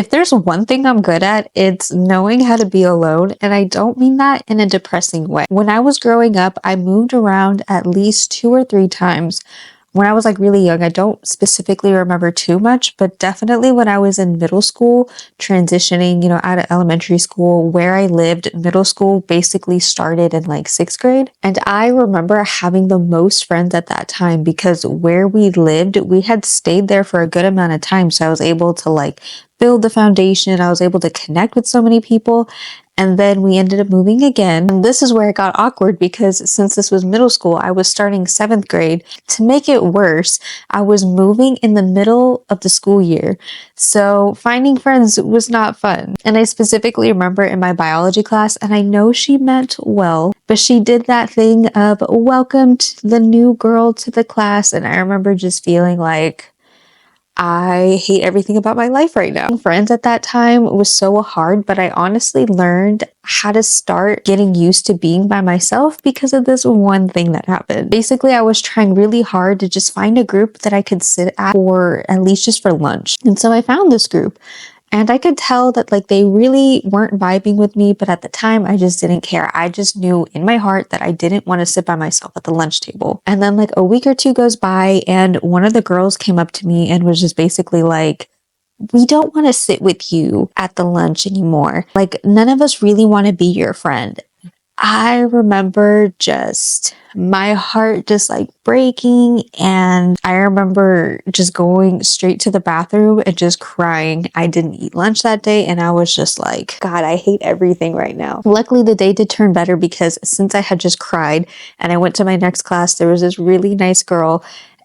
If there's one thing I'm good at, it's knowing how to be alone, and I don't mean that in a depressing way. When I was growing up, I moved around at least 2 or 3 times. When I was like really young, I don't specifically remember too much, but definitely when I was in middle school, transitioning, out of elementary school, where I lived, middle school basically started in like 6th grade. And I remember having the most friends at that time because where we lived, we had stayed there for a good amount of time. So I was able to like build the foundation. I was able to connect with so many people. And then we ended up moving again. And this is where it got awkward because since this was middle school, I was starting 7th grade. To make it worse, I was moving in the middle of the school year. So finding friends was not fun. And I specifically remember in my biology class, and I know she meant well, but she did that thing of welcome to the new girl to the class. And I remember just feeling like, I hate everything about my life right now. Friends at that time was so hard, but I honestly learned how to start getting used to being by myself because of this one thing that happened. Basically, I was trying really hard to just find a group that I could sit at least just for lunch. And so I found this group. And I could tell that like they really weren't vibing with me, but at the time I just didn't care. I just knew in my heart that I didn't want to sit by myself at the lunch table. And then like a week or two goes by and one of the girls came up to me and was just basically like, we don't want to sit with you at the lunch anymore. Like none of us really want to be your friend. I remember just my heart just like breaking, and I remember just going straight to the bathroom and just crying. I didn't eat lunch that day and I was just like, God, I hate everything right now. Luckily the day did turn better because since I had just cried and I went to my next class, there was this really nice girl,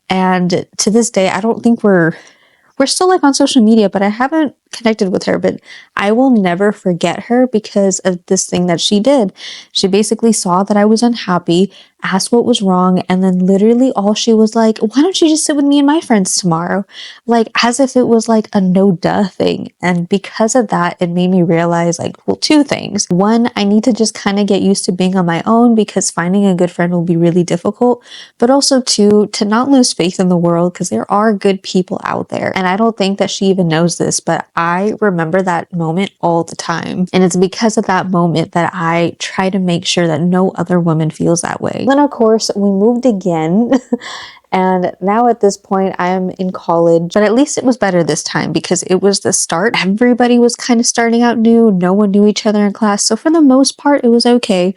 and to this day I don't think we're still like on social media, but I haven't connected with her. But I will never forget her because of this thing that she did. She basically saw that I was unhappy, asked what was wrong, and then literally all she was like, why don't you just sit with me and my friends tomorrow? Like as if it was like a no duh thing. And because of that, it made me realize like, well, 2 things. One, I need to just kind of get used to being on my own because finding a good friend will be really difficult. But also 2, to not lose faith in the world because there are good people out there. And I don't think that she even knows this, but I remember that moment all the time. And it's because of that moment that I try to make sure that no other woman feels that way. Then of course we moved again. And now at this point, I am in college, but at least it was better this time because it was the start. Everybody was kind of starting out new. No one knew each other in class. So for the most part, it was okay.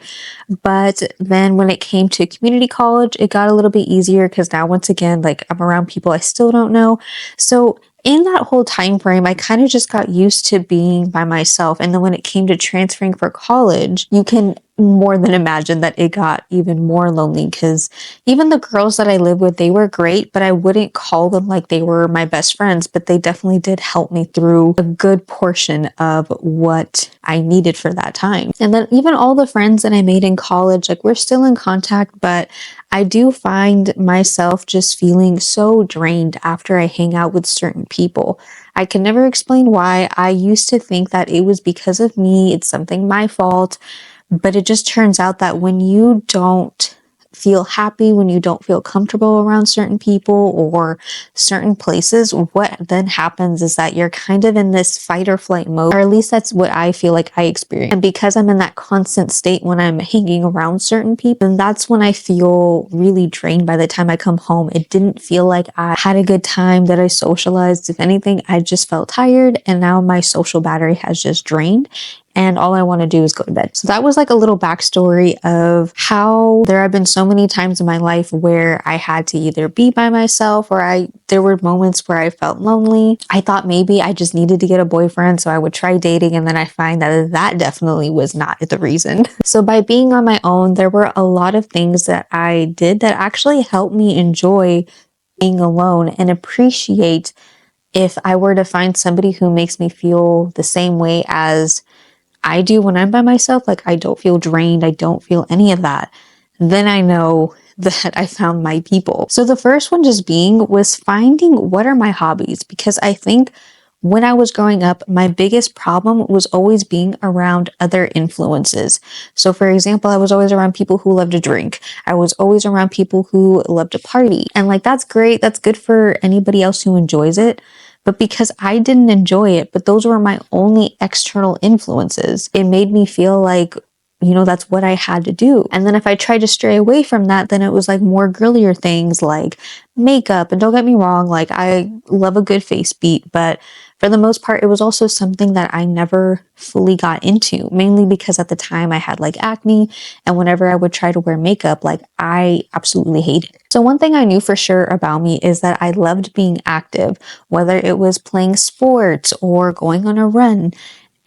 But then when it came to community college, it got a little bit easier because now once again, like I'm around people I still don't know. So in that whole time frame, I kind of just got used to being by myself. And then when it came to transferring for college, you can more than imagine that it got even more lonely because even the girls that I live with, they were great, but I wouldn't call them like they were my best friends, but they definitely did help me through a good portion of what I needed for that time. And then even all the friends that I made in college, like we're still in contact, but I do find myself just feeling so drained after I hang out with certain people. I can never explain why. I used to think that it was because of me, it's something my fault. But it just turns out that when you don't feel happy, when you don't feel comfortable around certain people or certain places, what then happens is that you're kind of in this fight or flight mode, or at least that's what I feel like I experience. And because I'm in that constant state when I'm hanging around certain people, and that's when I feel really drained by the time I come home. It didn't feel like I had a good time, that I socialized. If anything, I just felt tired, and now my social battery has just drained. And all I want to do is go to bed. So that was like a little backstory of how there have been so many times in my life where I had to either be by myself or there were moments where I felt lonely. I thought maybe I just needed to get a boyfriend, so I would try dating, and then I find that that definitely was not the reason. So by being on my own, there were a lot of things that I did that actually helped me enjoy being alone and appreciate if I were to find somebody who makes me feel the same way as I do when I'm by myself, like I don't feel drained, I don't feel any of that, then I know that I found my people. So the first one just was finding what are my hobbies, because I think when I was growing up, my biggest problem was always being around other influences. So for example, I was always around people who love to drink. I was always around people who love to party. And like, that's great. That's good for anybody else who enjoys it. But because I didn't enjoy it, but those were my only external influences, it made me feel like, that's what I had to do. And then if I tried to stray away from that, then it was like more girlier things like makeup. And don't get me wrong, like I love a good face beat, but for the most part, it was also something that I never fully got into, mainly because at the time I had like acne. And whenever I would try to wear makeup, like I absolutely hated it. So one thing I knew for sure about me is that I loved being active, whether it was playing sports or going on a run.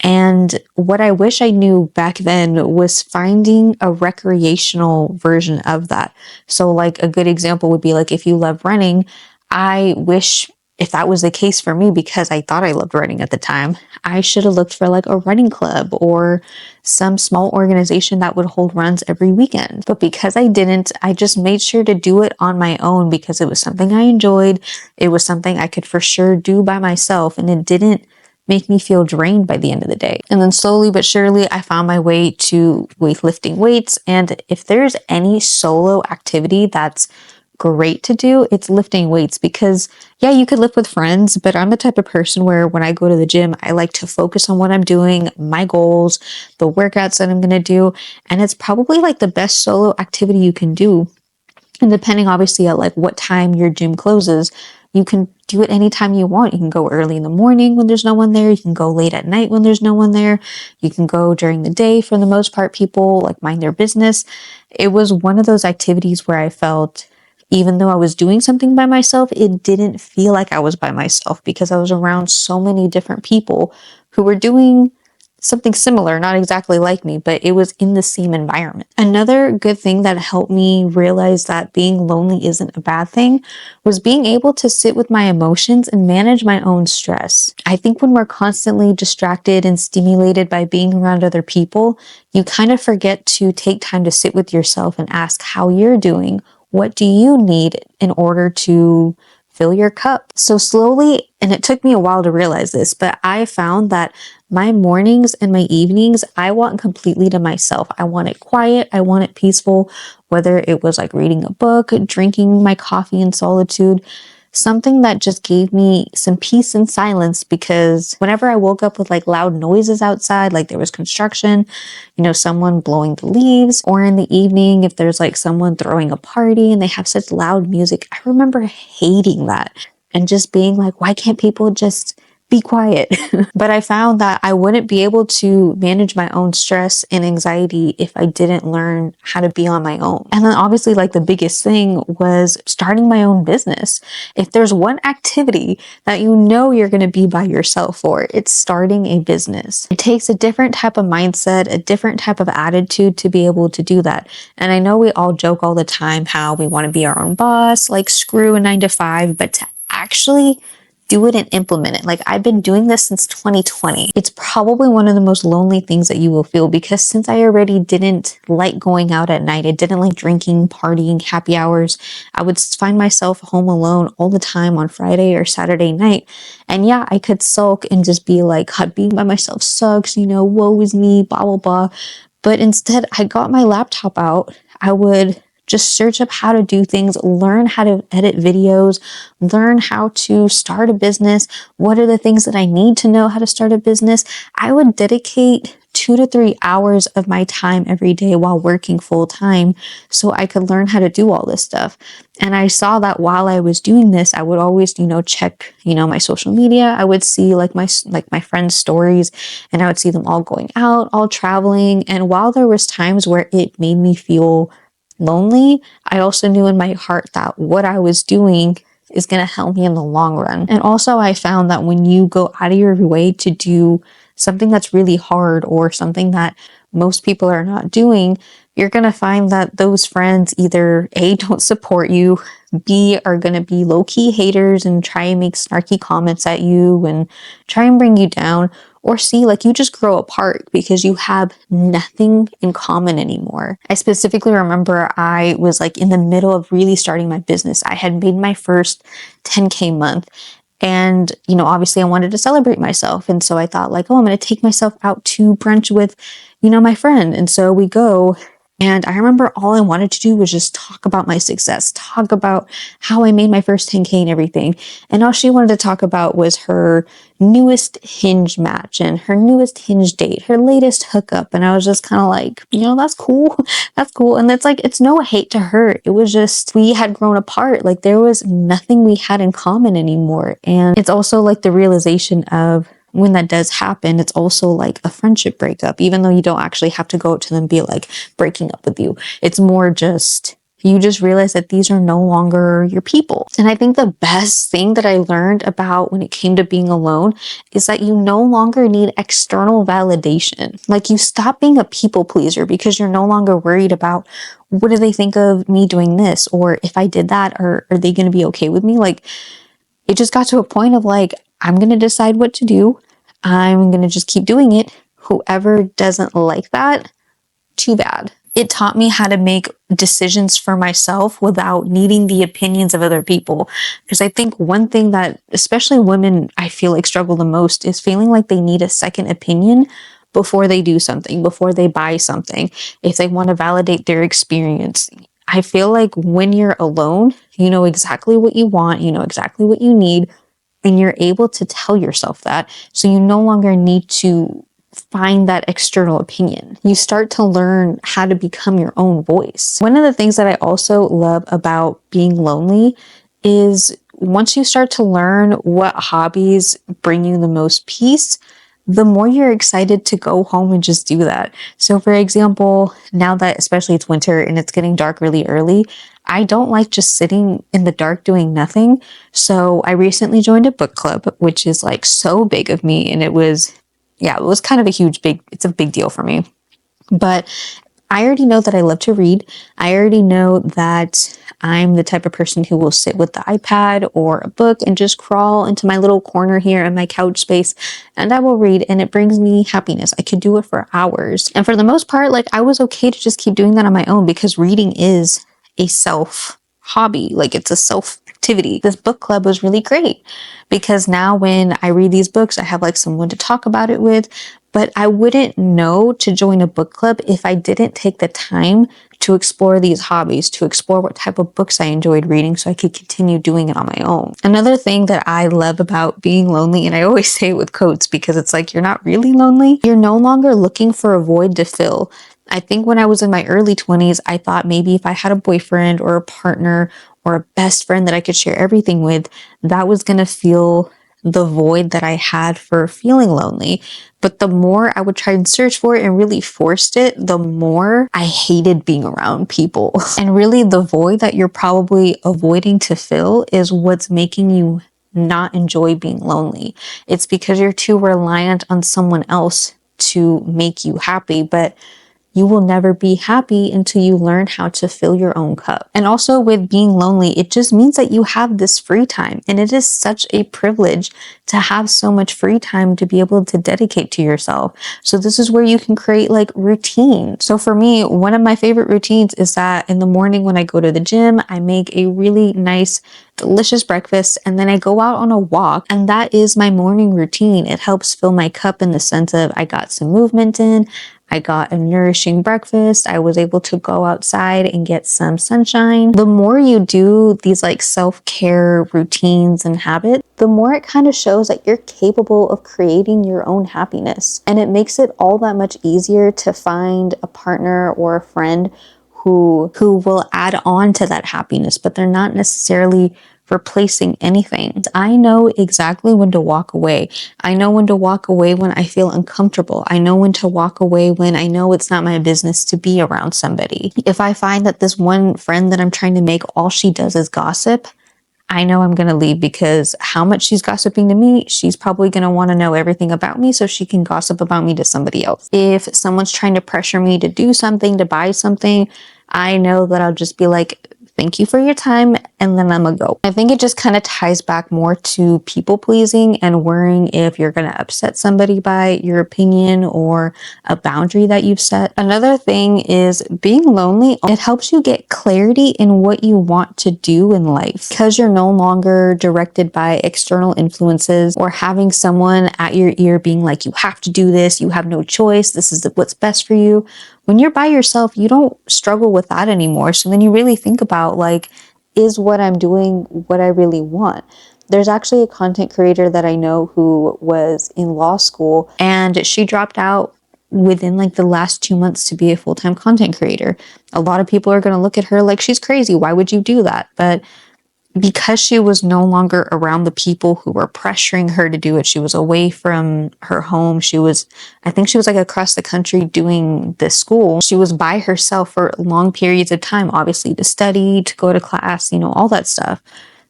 And what I wish I knew back then was finding a recreational version of that. So, like, a good example would be like if you love running, I wish if that was the case for me, because I thought I loved running at the time, I should have looked for like a running club or some small organization that would hold runs every weekend. But because I didn't, I just made sure to do it on my own because it was something I enjoyed. It was something I could for sure do by myself, and it didn't make me feel drained by the end of the day. And then slowly but surely, I found my way to lifting weights. And if there's any solo activity that's great to do, it's lifting weights, because yeah, you could lift with friends, but I'm the type of person where when I go to the gym, I like to focus on what I'm doing, my goals, the workouts that I'm going to do. And it's probably like the best solo activity you can do. And depending obviously at like what time your gym closes, you can do it anytime you want. You can go early in the morning when there's no one there. You can go late at night when there's no one there. You can go during the day. For the most part, people like mind their business. It was one of those activities where I felt, even though I was doing something by myself, it didn't feel like I was by myself because I was around so many different people who were doing something similar, not exactly like me, but it was in the same environment. Another good thing that helped me realize that being lonely isn't a bad thing was being able to sit with my emotions and manage my own stress. I think when we're constantly distracted and stimulated by being around other people, you kind of forget to take time to sit with yourself and ask how you're doing. What do you need in order to fill your cup? So slowly, and it took me a while to realize this, but I found that my mornings and my evenings, I want completely to myself. I want it quiet. I want it peaceful, whether it was like reading a book, drinking my coffee in solitude, something that just gave me some peace and silence. Because whenever I woke up with like loud noises outside, like there was construction, someone blowing the leaves, or in the evening, if there's like someone throwing a party and they have such loud music, I remember hating that and just being like, why can't people just be quiet? But I found that I wouldn't be able to manage my own stress and anxiety if I didn't learn how to be on my own. And then obviously, like the biggest thing was starting my own business. If there's one activity that you're going to be by yourself for, it's starting a business. It takes a different type of mindset, a different type of attitude to be able to do that. And I know we all joke all the time how we want to be our own boss, like screw a 9 to 5, but to actually do it and implement it. Like I've been doing this since 2020. It's probably one of the most lonely things that you will feel, because since I already didn't like going out at night, I didn't like drinking, partying, happy hours, I would find myself home alone all the time on Friday or Saturday night. And yeah, I could sulk and just be like, God, being by myself sucks, woe is me, blah, blah, blah. But instead, I got my laptop out. I would just search up how to do things, learn how to edit videos, learn how to start a business. What are the things that I need to know how to start a business? I would dedicate 2 to 3 hours of my time every day while working full time so I could learn how to do all this stuff. And I saw that while I was doing this, I would always, check, my social media. I would see like my friends' stories, and I would see them all going out, all traveling. And while there was times where it made me feel lonely, I also knew in my heart that what I was doing is going to help me in the long run. And also I found that when you go out of your way to do something that's really hard or something that most people are not doing, you're going to find that those friends either A, don't support you, B, are going to be low-key haters and try and make snarky comments at you and try and bring you down, or C, like you just grow apart because you have nothing in common anymore. I specifically remember I was like in the middle of really starting my business. I had made my first 10K month. And, obviously I wanted to celebrate myself. And so I thought like, oh, I'm going to take myself out to brunch with, my friend. And so we go, And I remember all I wanted to do was just talk about my success, talk about how I made my first 10K and everything. And all she wanted to talk about was her newest Hinge match and her newest Hinge date, her latest hookup. And I was just kind of like, that's cool. That's cool. And it's like, it's no hate to her. It was just, we had grown apart. Like there was nothing we had in common anymore. And it's also like the realization of, when that does happen, it's also like a friendship breakup, even though you don't actually have to go to them and be like breaking up with you. It's more just, you just realize that these are no longer your people. And I think the best thing that I learned about when it came to being alone is that you no longer need external validation. Like you stop being a people pleaser because you're no longer worried about what do they think of me doing this, or if I did that, or are they going to be okay with me? Like it just got to a point of like, I'm going to decide what to do. I'm going to just keep doing it. Whoever doesn't like that, too bad. It taught me how to make decisions for myself without needing the opinions of other people. Because I think one thing that, especially women, I feel like struggle the most is feeling like they need a second opinion before they do something, before they buy something, if they want to validate their experience. I feel like when you're alone, you know exactly what you want, you know exactly what you need, and you're able to tell yourself that. So you no longer need to find that external opinion. You start to learn how to become your own voice. One of the things that I also love about being lonely is once you start to learn what hobbies bring you the most peace, the more you're excited to go home and just do that. So for example, now that especially it's winter and it's getting dark really early, I don't like just sitting in the dark doing nothing. So I recently joined a book club, which is like so big of me. And it was kind of it's a big deal for me. But I already know that I love to read. I already know that I'm the type of person who will sit with the iPad or a book and just crawl into my little corner here in my couch space, and I will read, and it brings me happiness. I could do it for hours. And for the most part, like I was okay to just keep doing that on my own because reading is a self hobby. Like it's a self activity. This book club was really great because now when I read these books, I have like someone to talk about it with. But I wouldn't know to join a book club if I didn't take the time to explore these hobbies, to explore what type of books I enjoyed reading so I could continue doing it on my own. Another thing that I love about being lonely, and I always say it with quotes because it's like you're not really lonely, you're no longer looking for a void to fill. I think when I was in my early 20s, I thought maybe if I had a boyfriend or a partner or a best friend that I could share everything with, that was going to fill the void that I had for feeling lonely. But the more I would try and search for it and really forced it, the more I hated being around people. And really the void that you're probably avoiding to fill is what's making you not enjoy being lonely. It's because you're too reliant on someone else to make you happy, but you will never be happy until you learn how to fill your own cup. And also with being lonely, it just means that you have this free time. And it is such a privilege to have so much free time to be able to dedicate to yourself. So this is where you can create like routine. So for me, one of my favorite routines is that in the morning when I go to the gym, I make a really nice delicious breakfast, and then I go out on a walk, and that is my morning routine. It helps fill my cup in the sense of I got some movement in, I got a nourishing breakfast, I was able to go outside and get some sunshine. The more you do these like self-care routines and habits, the more it kind of shows that you're capable of creating your own happiness. And it makes it all that much easier to find a partner or a friend who will add on to that happiness, but they're not necessarily replacing anything. I know exactly when to walk away. I know when to walk away when I feel uncomfortable. I know when to walk away when I know it's not my business to be around somebody. If I find that this one friend that I'm trying to make, all she does is gossip, I know I'm going to leave because how much she's gossiping to me, she's probably going to want to know everything about me so she can gossip about me to somebody else. If someone's trying to pressure me to do something, to buy something, I know that I'll just be like, thank you for your time and then I'm gonna go. I think it just kind of ties back more to people pleasing and worrying if you're gonna upset somebody by your opinion or a boundary that you've set. Another thing is being lonely. It helps you get clarity in what you want to do in life because you're no longer directed by external influences or having someone at your ear being like, you have to do this, you have no choice, this is what's best for you. When you're by yourself, you don't struggle with that anymore. So then you really think about like, is what I'm doing what I really want? There's actually a content creator that I know who was in law school and she dropped out within like the last 2 months to be a full-time content creator. A lot of people are going to look at her like she's crazy. Why would you do that? But because she was no longer around the people who were pressuring her to do it, she was away from her home. I think she was like across the country doing this school. She was by herself for long periods of time, obviously to study, to go to class, all that stuff.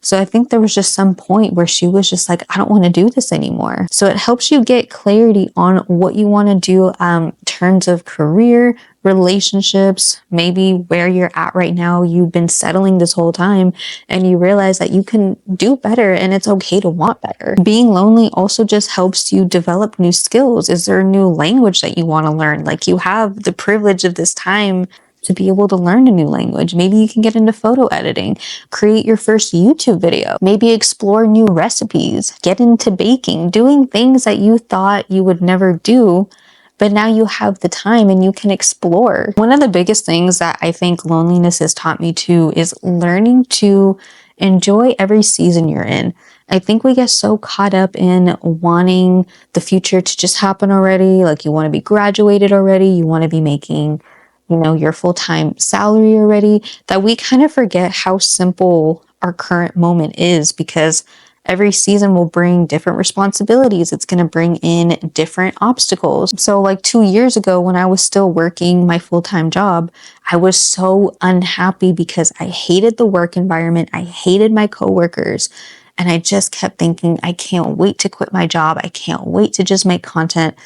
So I think there was just some point where she was just like, I don't want to do this anymore. So it helps you get clarity on what you want to do in terms of career, relationships, maybe where you're at right now. You've been settling this whole time and you realize that you can do better and it's okay to want better. Being lonely also just helps you develop new skills. Is there a new language that you want to learn? Like you have the privilege of this time to be able to learn a new language. Maybe you can get into photo editing, create your first YouTube video, maybe explore new recipes, get into baking, doing things that you thought you would never do, but now you have the time and you can explore. One of the biggest things that I think loneliness has taught me too is learning to enjoy every season you're in. I think we get so caught up in wanting the future to just happen already. Like you want to be graduated already. You want to be making your full-time salary already, that we kind of forget how simple our current moment is because every season will bring different responsibilities. It's going to bring in different obstacles. So like 2 years ago when I was still working my full-time job, I was so unhappy because I hated the work environment. I hated my coworkers. And I just kept thinking, I can't wait to quit my job. I can't wait to just make content.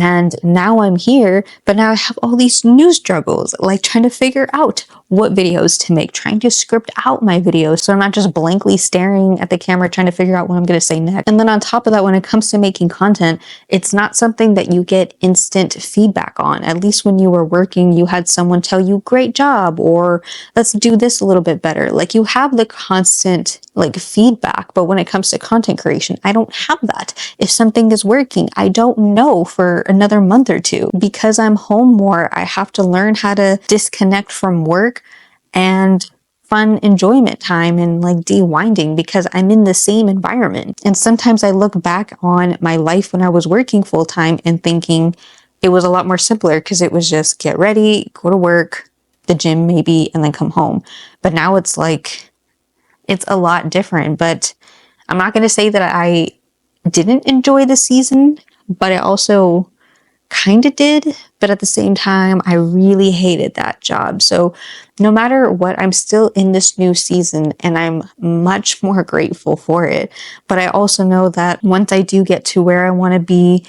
And now I'm here, but now I have all these new struggles, like trying to figure out what videos to make, trying to script out my videos so I'm not just blankly staring at the camera trying to figure out what I'm going to say next. And then on top of that, when it comes to making content, it's not something that you get instant feedback on. At least when you were working, you had someone tell you, great job, or let's do this a little bit better. Like you have the constant feedback, but when it comes to content creation, I don't have that. If something is working, I don't know for another month or two. Because I'm home more, I have to learn how to disconnect from work and fun enjoyment time and de-winding because I'm in the same environment. And sometimes I look back on my life when I was working full time and thinking it was a lot more simpler because it was just get ready, go to work, the gym maybe, and then come home. But now it's it's a lot different. But I'm not going to say that I didn't enjoy the season, but I also kind of did. But at the same time, I really hated that job. So no matter what, I'm still in this new season and I'm much more grateful for it. But I also know that once I do get to where I want to be,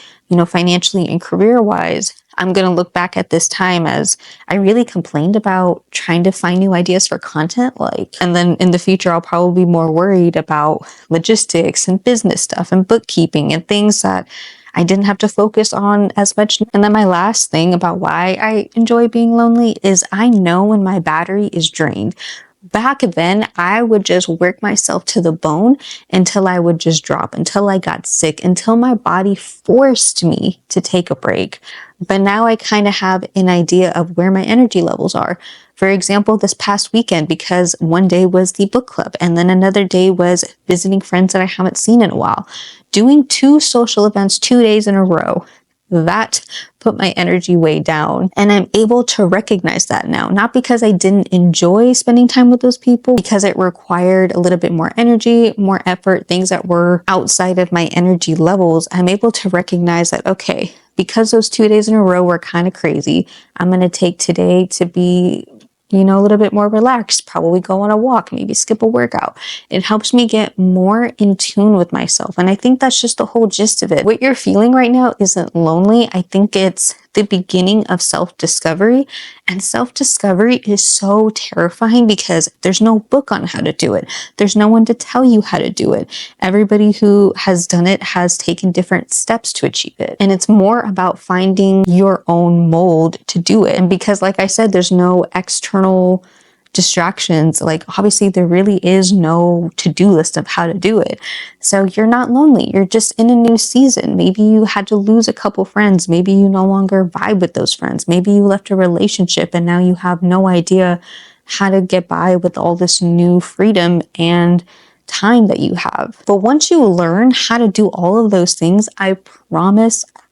financially and career-wise, I'm going to look back at this time as I really complained about trying to find new ideas for content. And then in the future, I'll probably be more worried about logistics and business stuff and bookkeeping and things that I didn't have to focus on as much. And then my last thing about why I enjoy being lonely is I know when my battery is drained. Back then, I would just work myself to the bone until I would just drop, until I got sick, until my body forced me to take a break. But now I kind of have an idea of where my energy levels are. For example, this past weekend, because one day was the book club and then another day was visiting friends that I haven't seen in a while. Doing 2 social events 2 days in a row, that put my energy way down. And I'm able to recognize that now, not because I didn't enjoy spending time with those people, because it required a little bit more energy, more effort, things that were outside of my energy levels. I'm able to recognize that, okay, because those 2 days in a row were kind of crazy, I'm going to take today to be a little bit more relaxed, probably go on a walk, maybe skip a workout. It helps me get more in tune with myself. And I think that's just the whole gist of it. What you're feeling right now isn't lonely. I think it's the beginning of self-discovery. And self-discovery is so terrifying because there's no book on how to do it. There's no one to tell you how to do it. Everybody who has done it has taken different steps to achieve it. And it's more about finding your own mold to do it. And because, like I said, there's no external distractions, like obviously there really is no to-do list of how to do it. So you're not lonely. You're just in a new season. Maybe you had to lose a couple friends. Maybe you no longer vibe with those friends. Maybe you left a relationship and now you have no idea how to get by with all this new freedom and time that you have. But once you learn how to do all of those things, I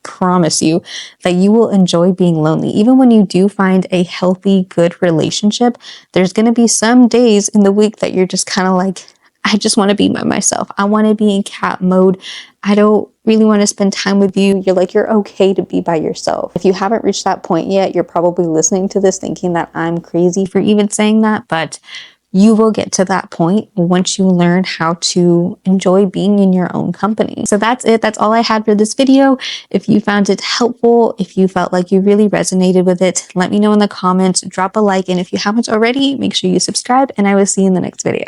promise you that you will enjoy being lonely. Even when you do find a healthy, good relationship, there's going to be some days in the week that you're just kind of like, I just want to be by myself. I want to be in cat mode. I don't really want to spend time with you. You're like, you're okay to be by yourself. If you haven't reached that point yet, you're probably listening to this thinking that I'm crazy for even saying that, but you will get to that point once you learn how to enjoy being in your own company. So that's it. That's all I had for this video. If you found it helpful, if you felt like you really resonated with it, let me know in the comments, drop a like, and if you haven't already, make sure you subscribe, and I will see you in the next video.